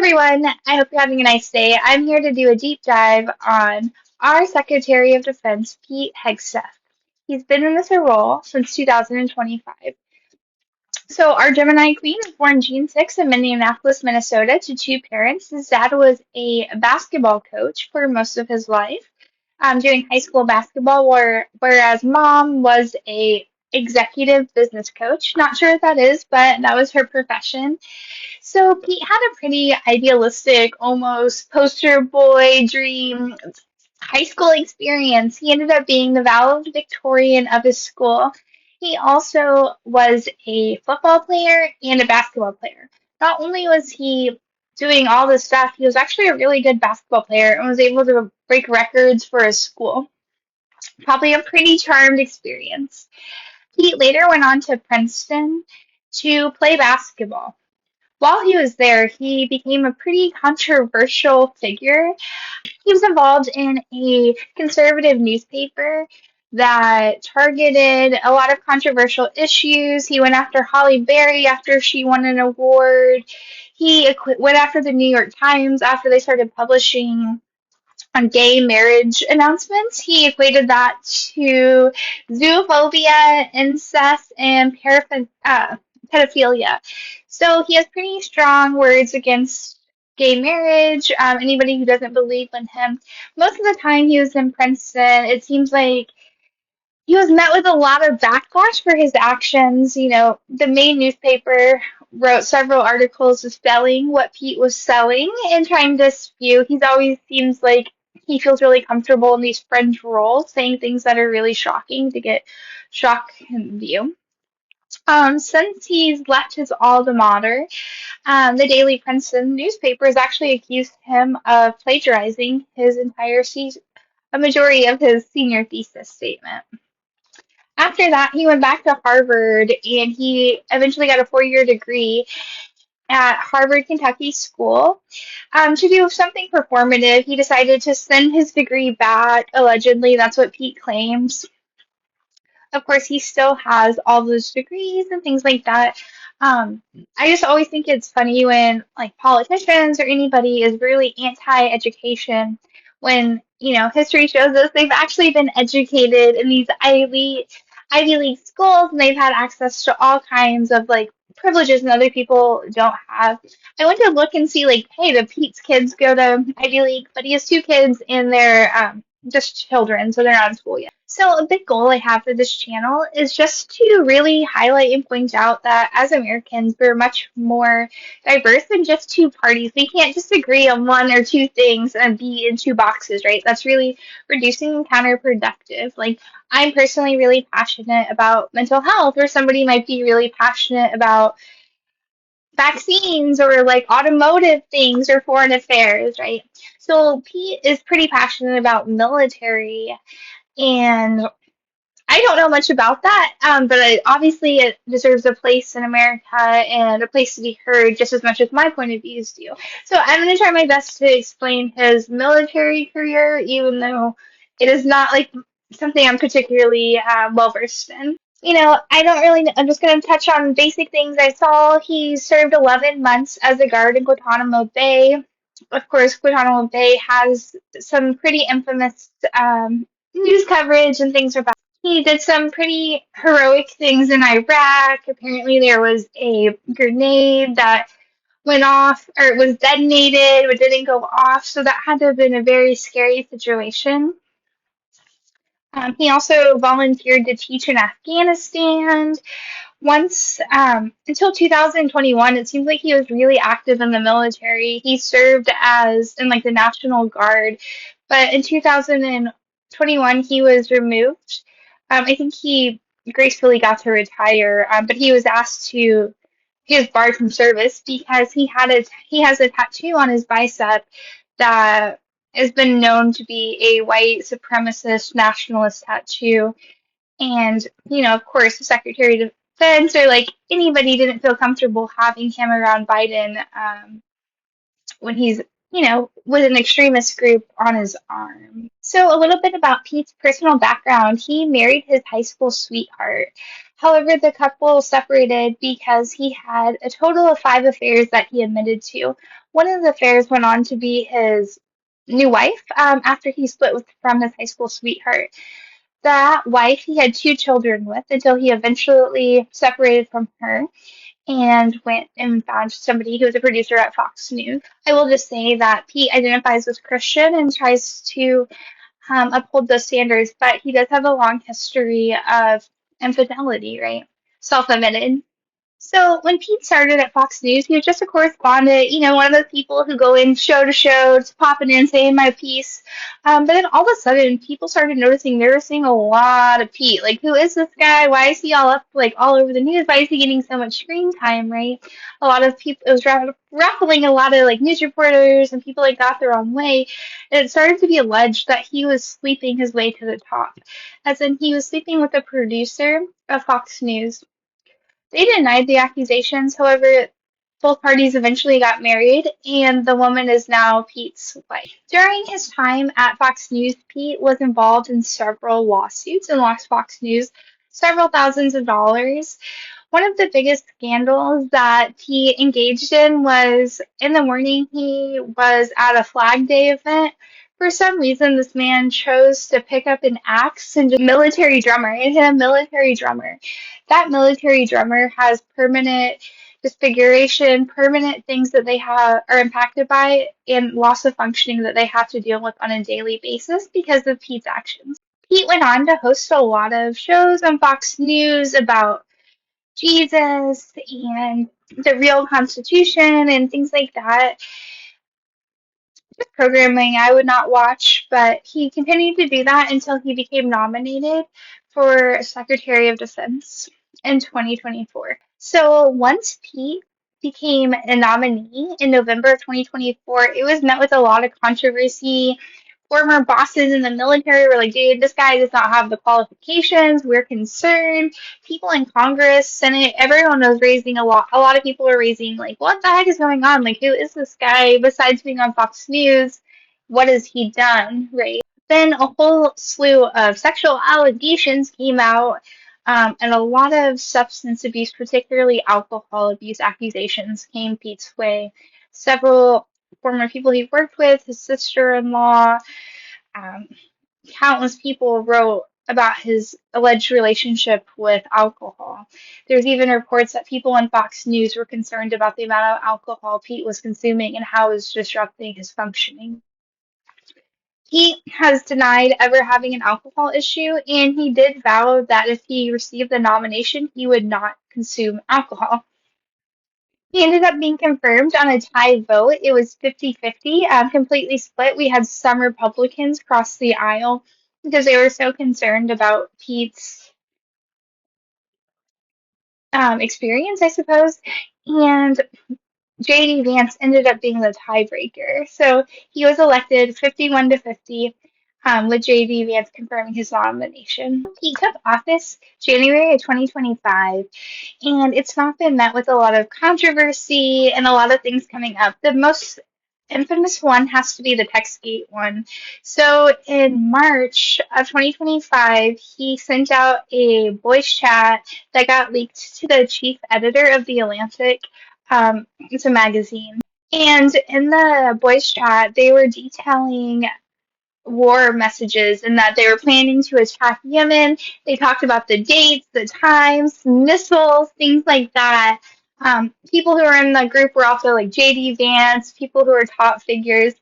everyone. I hope you're having a nice day. I'm here to do a deep dive on our Secretary of Defense, Pete Hegseth. He's been in this role since 2025. So, our Gemini Queen was born June 6th in Minneapolis, Minnesota, to two parents. His dad was a basketball coach for most of his life, doing high school basketball, whereas mom was a executive business coach. Not sure what that is, but that was her profession. So Pete had a pretty idealistic, almost poster boy dream high school experience. He ended up being the valedictorian of his school. He also was a football player and a basketball player. Not only was he doing all this stuff, he was actually a really good basketball player and was able to break records for his school. Probably a pretty charmed experience. Pete later went on to Princeton to play basketball. While he was there, he became a pretty controversial figure. He was involved in a conservative newspaper that targeted a lot of controversial issues. He went after Holly Berry after she won an award. Went after the New York Times after they started publishing on gay marriage announcements. He equated that to zoophobia, incest, and pedophilia. So he has pretty strong words against gay marriage. Anybody who doesn't believe in him. Most of the time he was in Princeton, it seems like he was met with a lot of backlash for his actions. The main newspaper wrote several articles dispelling what Pete was selling and trying to spew. He's always seems like he feels really comfortable in these fringe roles, saying things that are really shocking to get shock and view. Since he's left his alma mater, the Daily Princeton newspaper has actually accused him of plagiarizing a majority of his senior thesis statement. After that, he went back to Harvard and he eventually got a 4-year degree at Harvard Kentucky School. To do something performative, he decided to send his degree back, allegedly. That's what Pete claims. Of course, he still has all those degrees and things like that. I just always think it's funny when like politicians or anybody is really anti-education when history shows us they've actually been educated in these Ivy League schools and they've had access to all kinds of like privileges and other people don't have. I went to look and see like, hey, do Pete's kids go to Ivy League? But he has two kids and they're just children, so they're not in school yet. So a big goal I have for this channel is just to really highlight and point out that as Americans, we're much more diverse than just two parties. We can't just agree on one or two things and be in two boxes, right? That's really reducing and counterproductive. Like, I'm personally really passionate about mental health, or somebody might be really passionate about vaccines or like automotive things or foreign affairs, right? So Pete is pretty passionate about military, and I don't know much about that, but obviously it deserves a place in America and a place to be heard just as much as my point of views do. So I'm going to try my best to explain his military career, even though it is not like something I'm particularly well versed in. I don't really know. I'm just going to touch on basic things I saw. He served 11 months as a guard in Guantanamo Bay. Of course, Guantanamo Bay has some pretty infamous news coverage and things about. He did some pretty heroic things in Iraq. Apparently, there was a grenade that went off, or it was detonated, but didn't go off. So that had to have been a very scary situation. He also volunteered to teach in Afghanistan. Once, until 2021, it seems like he was really active in the military. He served as in like the National Guard, but in 2021 he was removed. I think he gracefully got to retire, but he was barred from service because he has a tattoo on his bicep that has been known to be a white supremacist nationalist tattoo. And, of course, the Secretary of Defense or like anybody didn't feel comfortable having him around Biden when he's, with an extremist group on his arm. So a little bit about Pete's personal background. He married his high school sweetheart. However, the couple separated because he had a total of 5 affairs that he admitted to. One of the affairs went on to be his new wife after he split from his high school sweetheart. That wife he had 2 children with until he eventually separated from her and went and found somebody who was a producer at Fox News. I will just say that Pete identifies as Christian and tries to uphold those standards, but he does have a long history of infidelity, right? Self-admitted. So when Pete started at Fox News, he was just a correspondent, one of those people who go in show to show, just popping in, saying my piece. But then all of a sudden, people started noticing they were seeing a lot of Pete. Like, who is this guy? Why is he all up, like, all over the news? Why is he getting so much screen time, right? A lot of people, it was ruffling a lot of, like, news reporters and people like that the wrong way. And it started to be alleged that he was sleeping his way to the top. As in, he was sleeping with a producer of Fox News. They denied the accusations, however, both parties eventually got married, and the woman is now Pete's wife. During his time at Fox News, Pete was involved in several lawsuits and lost Fox News several thousands of dollars. One of the biggest scandals that he engaged in was in the morning he was at a Flag Day event. For some reason, this man chose to pick up an axe and just military drummer and hit a military drummer. That military drummer has permanent disfiguration, permanent things that they have are impacted by, and loss of functioning that they have to deal with on a daily basis because of Pete's actions. Pete went on to host a lot of shows on Fox News about Jesus and the real Constitution and things like that. Programming I would not watch, but he continued to do that until he became nominated for Secretary of Defense in 2024. So once Pete became a nominee in November of 2024, it was met with a lot of controversy. Former bosses in the military were like, dude, this guy does not have the qualifications. We're concerned. People in Congress, Senate, everyone was raising a lot of people were raising, like, what the heck is going on? Like, who is this guy besides being on Fox News? What has he done, right? Then a whole slew of sexual allegations came out, and a lot of substance abuse, particularly alcohol abuse accusations, came Pete's way. Several former people he worked with, his sister-in-law, um, countless people wrote about his alleged relationship with alcohol. There's even reports that people on Fox News were concerned about the amount of alcohol Pete was consuming and how it was disrupting his functioning. He has denied ever having an alcohol issue, and he did vow that if he received the nomination, he would not consume alcohol. He ended up being confirmed on a tie vote. It was 50-50, completely split. We had some Republicans cross the aisle because they were so concerned about Pete's experience, I suppose. And JD Vance ended up being the tiebreaker. So he was elected 51-50, with JD Vance confirming his nomination. He took office January of 2025, and it's not been met with a lot of controversy and a lot of things coming up. The most infamous one has to be the TextGate one. So in March of 2025, he sent out a voice chat that got leaked to the chief editor of The Atlantic. It's a magazine. And in the voice chat, they were detailing war messages and that they were planning to attack Yemen. They talked about the dates, the times, missiles, things like that. People who were in the group were also like JD Vance, people who are top figures.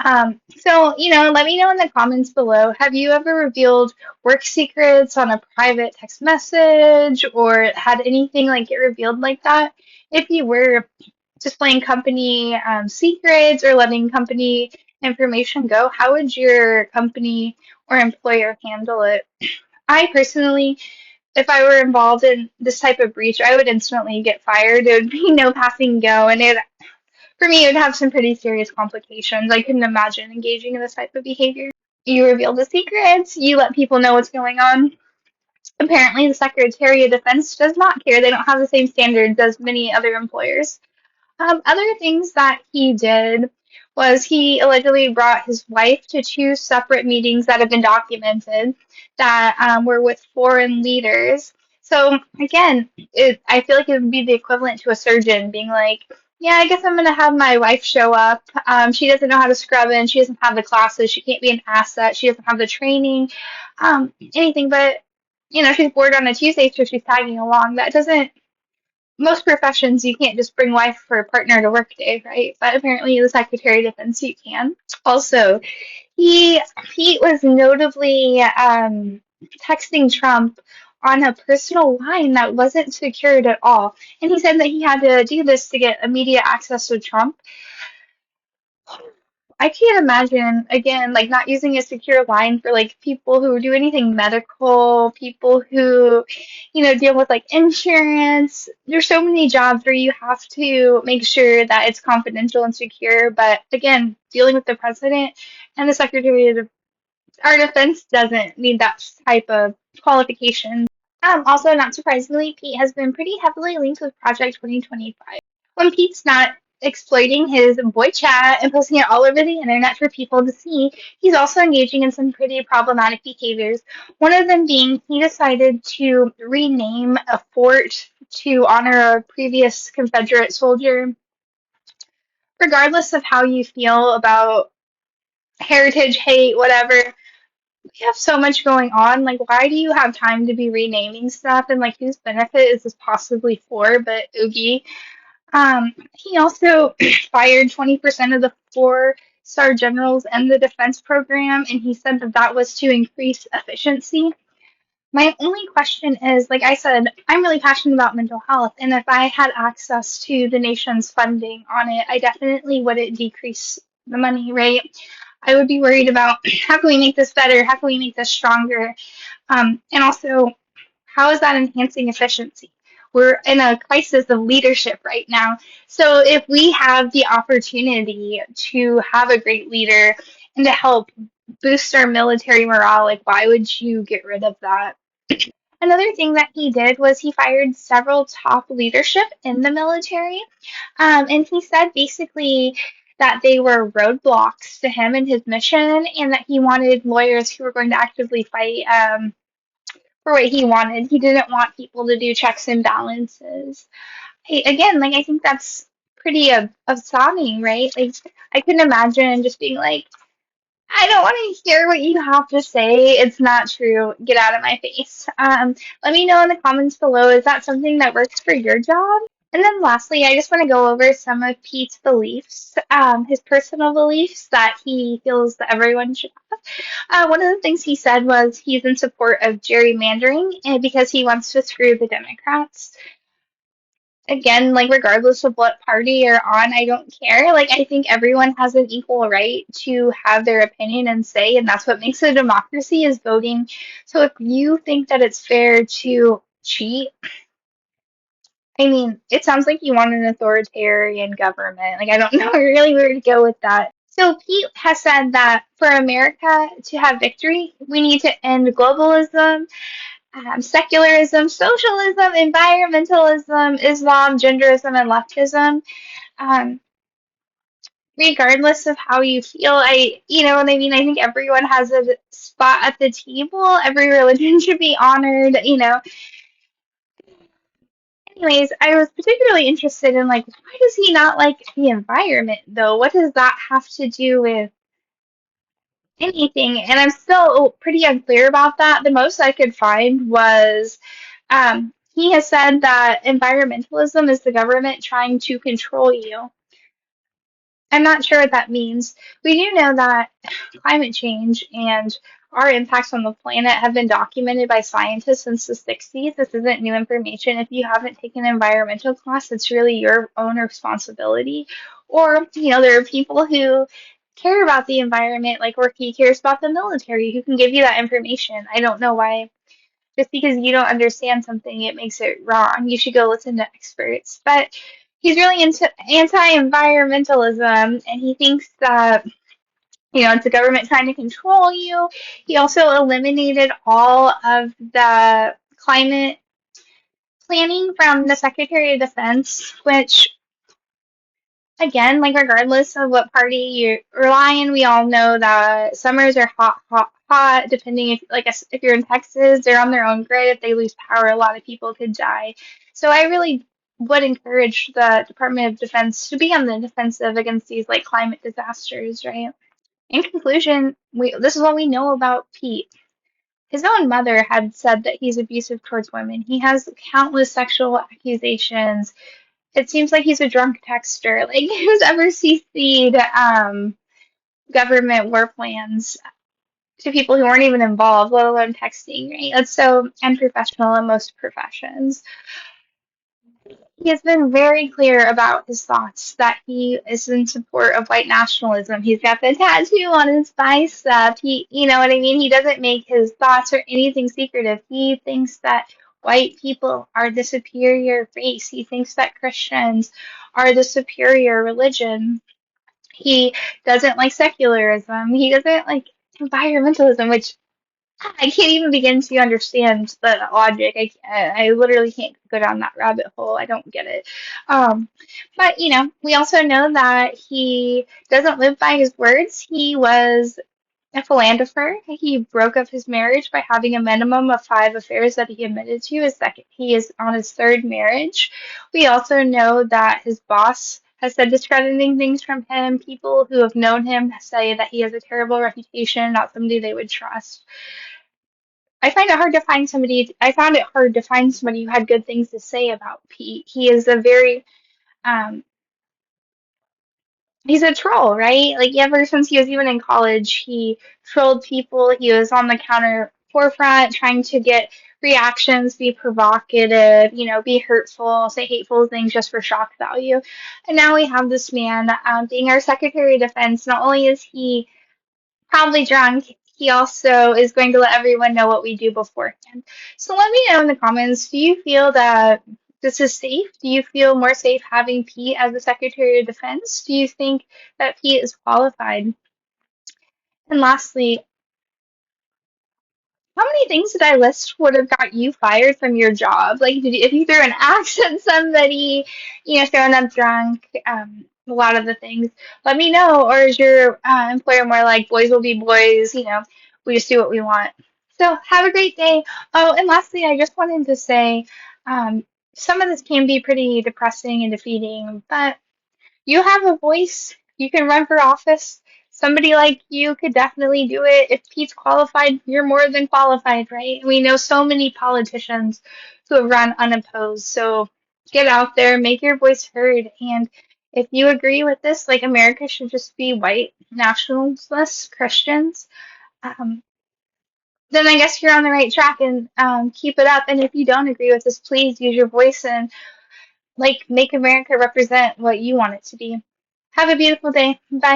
So, let me know in the comments below. Have you ever revealed work secrets on a private text message or had anything like get revealed like that? If you were displaying company secrets or letting company information go, how would your company or employer handle it? I personally, if I were involved in this type of breach, I would instantly get fired. There would be no passing go, and for me, it would have some pretty serious complications. I couldn't imagine engaging in this type of behavior. You reveal the secrets, you let people know what's going on. Apparently, the Secretary of Defense does not care. They don't have the same standards as many other employers. Other things that he did was he allegedly brought his wife to 2 separate meetings that have been documented that were with foreign leaders. So again, I feel like it would be the equivalent to a surgeon being like, yeah, I guess I'm gonna have my wife show up. She doesn't know how to scrub in. She doesn't have the classes. She can't be an asset. She doesn't have the training, anything. But she's bored on a Tuesday, so she's tagging along. That doesn't. Most professions, you can't just bring wife for a partner to work day, right? But apparently, the Secretary of Defense, you can. Also, he Pete was notably texting Trump on a personal line that wasn't secured at all. And he said that he had to do this to get immediate access to Trump. I can't imagine, again, like not using a secure line for like people who do anything medical, people who, deal with like insurance. There's so many jobs where you have to make sure that it's confidential and secure. But again, dealing with the president and the Secretary of our defense doesn't need that type of qualification. Also, not surprisingly, Pete has been pretty heavily linked with Project 2025. When Pete's not exploiting his boy chat and posting it all over the internet for people to see, he's also engaging in some pretty problematic behaviors. One of them being he decided to rename a fort to honor a previous Confederate soldier. Regardless of how you feel about heritage, hate, whatever, we have so much going on. Like, why do you have time to be renaming stuff? And like, whose benefit is this possibly for? But oogie. He also fired 20% of the four-star generals in the defense program, and he said that that was to increase efficiency. My only question is, like I said, I'm really passionate about mental health, and if I had access to the nation's funding on it, I definitely wouldn't decrease the money, right? I would be worried about how can we make this better? How can we make this stronger? And also, how is that enhancing efficiency? We're in a crisis of leadership right now. So if we have the opportunity to have a great leader and to help boost our military morale, like why would you get rid of that? Another thing that he did was he fired several top leadership in the military. And he said basically that they were roadblocks to him and his mission, and that he wanted lawyers who were going to actively fight for what he wanted. He didn't want people to do checks and balances. Again, like I think that's pretty sobbing, right? Like I can imagine just being like, I don't want to hear what you have to say. It's not true. Get out of my face. Let me know in the comments below. Is that something that works for your job? And then lastly, I just want to go over some of Pete's beliefs, his personal beliefs that he feels that everyone should have. One of the things he said was he's in support of gerrymandering because he wants to screw the Democrats. Again, like regardless of what party you're on, I don't care. Like I think everyone has an equal right to have their opinion and say, and that's what makes a democracy is voting. So if you think that it's fair to cheat, I mean, it sounds like you want an authoritarian government. Like I don't know really where to go with that. So Pete has said that for America to have victory, we need to end globalism, secularism, socialism, environmentalism, Islam, genderism, and leftism. Um, Regardless of how you feel, you know what I mean? I think everyone has a spot at the table. Every religion should be honored. Anyways, I was particularly interested in like, why does he not like the environment though? What does that have to do with anything? And I'm still pretty unclear about that. The most I could find was he has said that environmentalism is the government trying to control you. I'm not sure what that means. We do know that climate change and our impacts on the planet have been documented by scientists since the 60s. This isn't new information. If you haven't taken an environmental class, it's really your own responsibility. Or, there are people who care about the environment, like Ricky cares about the military, who can give you that information. I don't know why. Just because you don't understand something, it makes it wrong. You should go listen to experts. But he's really into anti-environmentalism, and he thinks that it's the government trying to control you. He also eliminated all of the climate planning from the Secretary of Defense, which, again, like regardless of what party you rely on, we all know that summers are hot, hot, pot, depending if you're in Texas, they're on their own grid. If they lose power, a lot of people could die. So I really would encourage the Department of Defense to be on the defensive against these like climate disasters, right? In conclusion, this is what we know about Pete. His own mother had said that he's abusive towards women. He has countless sexual accusations. It seems like he's a drunk texter. Like who's ever CC'd government war plans to people who weren't even involved, let alone texting, right? That's so unprofessional in most professions. He has been very clear about his thoughts that he is in support of white nationalism. He's got the tattoo on his bicep. You know what I mean? He doesn't make his thoughts or anything secretive. He thinks that white people are the superior race. He thinks that Christians are the superior religion. He doesn't like secularism. He doesn't like environmentalism, which I can't even begin to understand the logic. I literally can't go down that rabbit hole. I don't get it. Um, but we also know that he doesn't live by his words. He was a philanderer. He broke up his marriage by having a minimum of 5 affairs that he admitted to. He is on his third marriage. We also know that his boss has said discrediting things from him. People who have known him say that he has a terrible reputation, not somebody they would trust. I found it hard to find somebody who had good things to say about Pete. He is um, he's a troll, right? Like ever since he was even in college, he trolled people. He was on the counter forefront trying to get reactions, be provocative, be hurtful, say hateful things just for shock value. And now we have this man being our Secretary of Defense. Not only is he probably drunk. He also is going to let everyone know what we do beforehand. So let me know in the comments, do you feel that this is safe? Do you feel more safe having Pete as the Secretary of Defense? Do you think that Pete is qualified? And lastly, how many things did I list would have got you fired from your job? Like, if you threw an axe at somebody, throwing up drunk, a lot of the things. Let me know. Or is your employer more like boys will be boys? We just do what we want. So have a great day. Oh, and lastly, I just wanted to say, some of this can be pretty depressing and defeating, but you have a voice. You can run for office. Somebody like you could definitely do it. If Pete's qualified, you're more than qualified, right? We know so many politicians who have run unopposed. So get out there, make your voice heard. And if you agree with this, like America should just be white nationalists, Christians, um, then I guess you're on the right track and keep it up. And if you don't agree with this, please use your voice and like make America represent what you want it to be. Have a beautiful day. Bye.